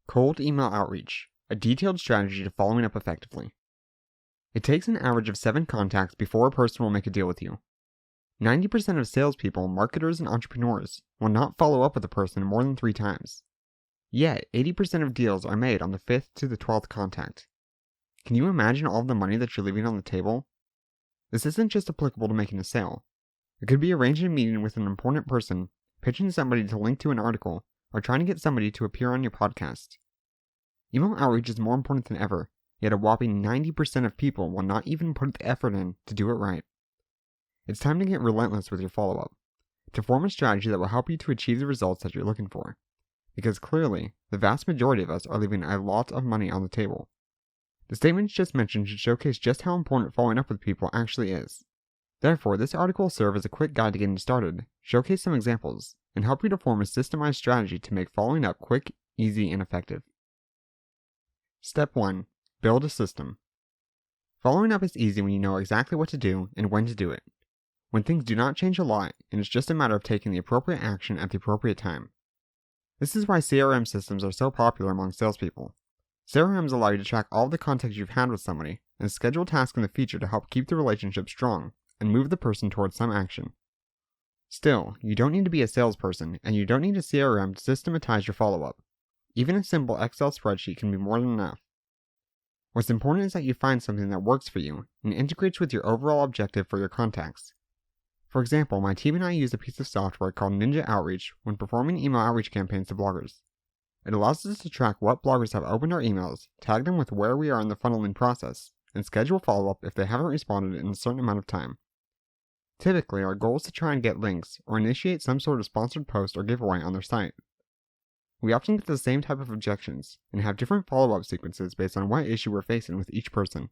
Cold email outreach, a detailed strategy to following up effectively. It takes an average of 7 contacts before a person will make a deal with you. 90% of salespeople, marketers, and entrepreneurs will not follow up with a person more than 3 times. Yet, 80% of deals are made on the 5th to the 12th contact. Can you imagine all of the money that you're leaving on the table? This isn't just applicable to making a sale. It could be arranging a meeting with an important person, pitching somebody to link to an article, or trying to get somebody to appear on your podcast. Email outreach is more important than ever, yet a whopping 90% of people will not even put the effort in to do it right. It's time to get relentless with your follow-up, to form a strategy that will help you to achieve the results that you're looking for. Because clearly, the vast majority of us are leaving a lot of money on the table. The statements just mentioned should showcase just how important following up with people actually is. Therefore, this article will serve as a quick guide to getting started, showcase some examples, and help you to form a systemized strategy to make following up quick, easy, and effective. Step 1. Build a system. Following up is easy when you know exactly what to do and when to do it. When things do not change a lot, and it's just a matter of taking the appropriate action at the appropriate time. This is why CRM systems are so popular among salespeople. CRMs allow you to track all the contacts you've had with somebody, and schedule tasks in the future to help keep the relationship strong, and move the person towards some action. Still, you don't need to be a salesperson, and you don't need a CRM to systematize your follow-up. Even a simple Excel spreadsheet can be more than enough. What's important is that you find something that works for you, and integrates with your overall objective for your contacts. For example, my team and I use a piece of software called Ninja Outreach when performing email outreach campaigns to bloggers. It allows us to track what bloggers have opened our emails, tag them with where we are in the funneling process, and schedule follow-up if they haven't responded in a certain amount of time. Typically, our goal is to try and get links, or initiate some sort of sponsored post or giveaway on their site. We often get the same type of objections, and have different follow-up sequences based on what issue we're facing with each person.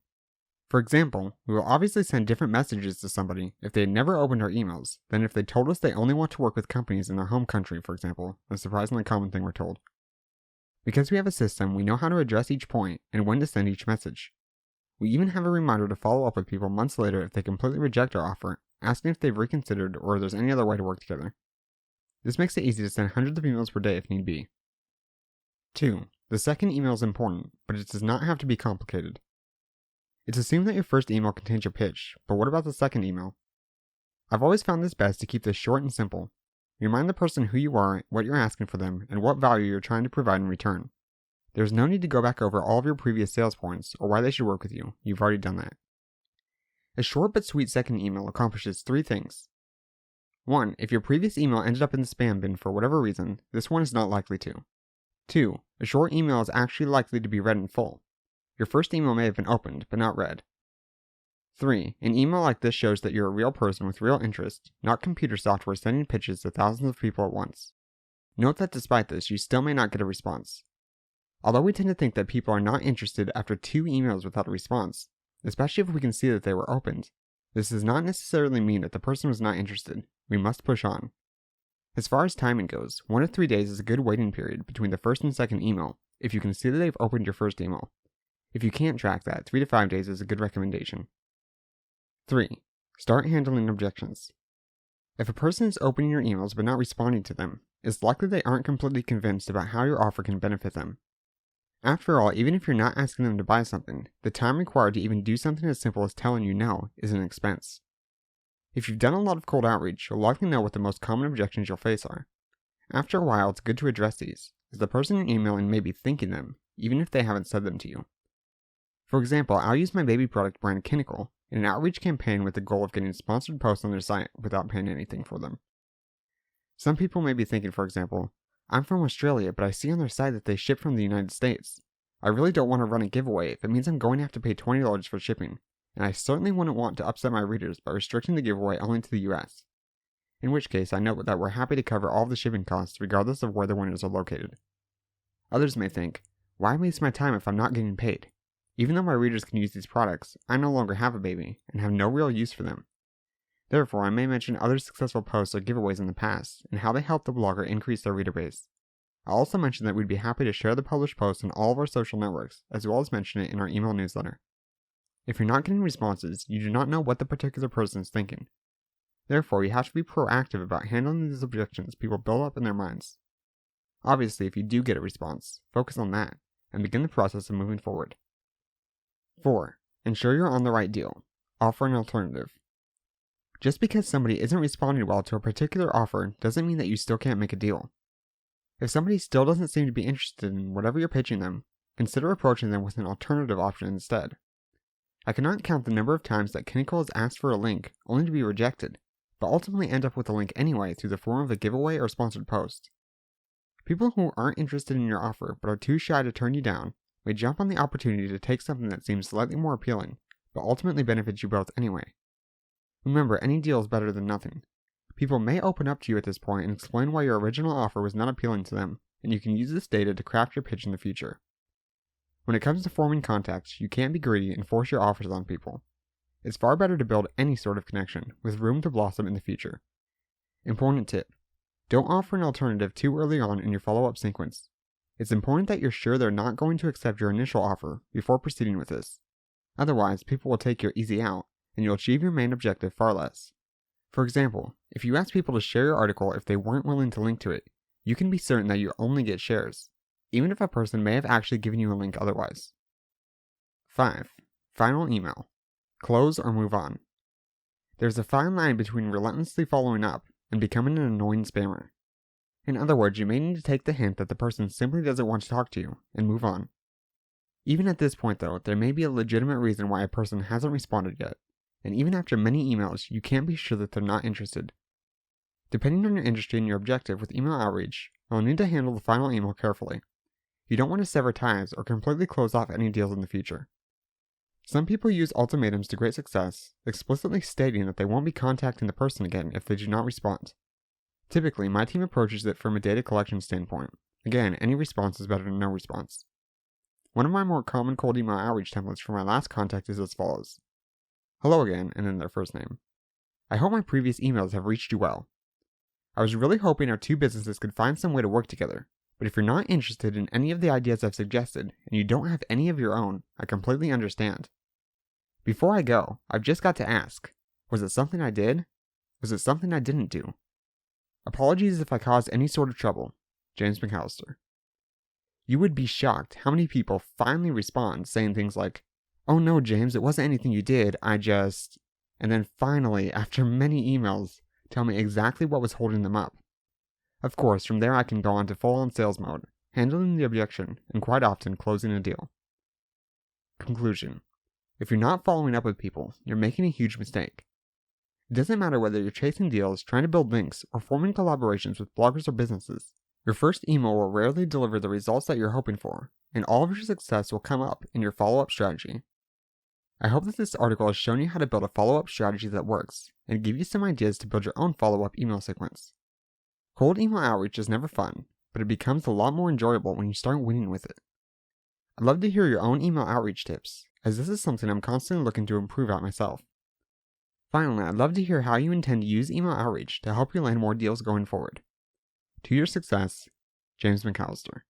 For example, we will obviously send different messages to somebody if they had never opened our emails than if they told us they only want to work with companies in their home country, for example, a surprisingly common thing we're told. Because we have a system, we know how to address each point and when to send each message. We even have a reminder to follow up with people months later if they completely reject our offer, asking if they've reconsidered or if there's any other way to work together. This makes it easy to send hundreds of emails per day if need be. 2. The second email is important, but it does not have to be complicated. It's assumed that your first email contains your pitch, but what about the second email? I've always found this best to keep this short and simple. Remind the person who you are, what you're asking for them, and what value you're trying to provide in return. There's no need to go back over all of your previous sales points or why they should work with you. You've already done that. A short but sweet second email accomplishes 3 things. 1. If your previous email ended up in the spam bin for whatever reason, this one is not likely to. 2. A short email is actually likely to be read in full. Your first email may have been opened, but not read. 3. An email like this shows that you're a real person with real interest, not computer software sending pitches to thousands of people at once. Note that despite this, you still may not get a response. Although we tend to think that people are not interested after 2 emails without a response, especially if we can see that they were opened, this does not necessarily mean that the person was not interested. We must push on. As far as timing goes, 1 to 3 days is a good waiting period between the first and second email if you can see that they've opened your first email. If you can't track that, 3 to 5 days is a good recommendation. 3. Start handling objections. If a person is opening your emails but not responding to them, it's likely they aren't completely convinced about how your offer can benefit them. After all, even if you're not asking them to buy something, the time required to even do something as simple as telling you no is an expense. If you've done a lot of cold outreach, you'll likely know what the most common objections you'll face are. After a while, it's good to address these, as the person you're emailing may be thinking them, even if they haven't said them to you. For example, I'll use my baby product brand Kinnicle in an outreach campaign with the goal of getting sponsored posts on their site without paying anything for them. Some people may be thinking, for example, I'm from Australia, but I see on their site that they ship from the United States. I really don't want to run a giveaway if it means I'm going to have to pay $20 for shipping, and I certainly wouldn't want to upset my readers by restricting the giveaway only to the US. In which case, I note that we're happy to cover all the shipping costs regardless of where the winners are located. Others may think, why waste my time if I'm not getting paid? Even though my readers can use these products, I no longer have a baby and have no real use for them. Therefore, I may mention other successful posts or giveaways in the past and how they help the blogger increase their reader base. I'll also mention that we'd be happy to share the published post on all of our social networks, as well as mention it in our email newsletter. If you're not getting responses, you do not know what the particular person is thinking. Therefore, you have to be proactive about handling these objections people build up in their minds. Obviously, if you do get a response, focus on that and begin the process of moving forward. 4. Ensure you're on the right deal. Offer an alternative. Just because somebody isn't responding well to a particular offer doesn't mean that you still can't make a deal. If somebody still doesn't seem to be interested in whatever you're pitching them, consider approaching them with an alternative option instead. I cannot count the number of times that Kinnickle has asked for a link only to be rejected, but ultimately end up with a link anyway through the form of a giveaway or sponsored post. People who aren't interested in your offer but are too shy to turn you down may jump on the opportunity to take something that seems slightly more appealing, but ultimately benefits you both anyway. Remember, any deal is better than nothing. People may open up to you at this point and explain why your original offer was not appealing to them, and you can use this data to craft your pitch in the future. When it comes to forming contacts, you can't be greedy and force your offers on people. It's far better to build any sort of connection, with room to blossom in the future. Important tip: don't offer an alternative too early on in your follow-up sequence. It's important that you're sure they're not going to accept your initial offer before proceeding with this. Otherwise, people will take your easy out, and you'll achieve your main objective far less. For example, if you ask people to share your article if they weren't willing to link to it, you can be certain that you only get shares, even if a person may have actually given you a link otherwise. 5. Final email. Close or move on. There's a fine line between relentlessly following up and becoming an annoying spammer. In other words, you may need to take the hint that the person simply doesn't want to talk to you and move on. Even at this point though, there may be a legitimate reason why a person hasn't responded yet, and even after many emails, you can't be sure that they're not interested. Depending on your industry and your objective with email outreach, you'll need to handle the final email carefully. You don't want to sever ties or completely close off any deals in the future. Some people use ultimatums to great success, explicitly stating that they won't be contacting the person again if they do not respond. Typically, my team approaches it from a data collection standpoint. Again, any response is better than no response. One of my more common cold email outreach templates for my last contact is as follows. Hello again, and then their first name. I hope my previous emails have reached you well. I was really hoping our two businesses could find some way to work together, but if you're not interested in any of the ideas I've suggested, and you don't have any of your own, I completely understand. Before I go, I've just got to ask, was it something I did? Was it something I didn't do? Apologies if I caused any sort of trouble. James McAllister. You would be shocked how many people finally respond saying things like, oh no, James, it wasn't anything you did, and then finally, after many emails, tell me exactly what was holding them up. Of course, from there I can go on to full-on sales mode, handling the objection, and quite often closing a deal. Conclusion. If you're not following up with people, you're making a huge mistake. It doesn't matter whether you're chasing deals, trying to build links, or forming collaborations with bloggers or businesses. Your first email will rarely deliver the results that you're hoping for, and all of your success will come up in your follow-up strategy. I hope that this article has shown you how to build a follow-up strategy that works, and give you some ideas to build your own follow-up email sequence. Cold email outreach is never fun, but it becomes a lot more enjoyable when you start winning with it. I'd love to hear your own email outreach tips, as this is something I'm constantly looking to improve at myself. Finally, I'd love to hear how you intend to use email outreach to help you land more deals going forward. To your success, James McAllister.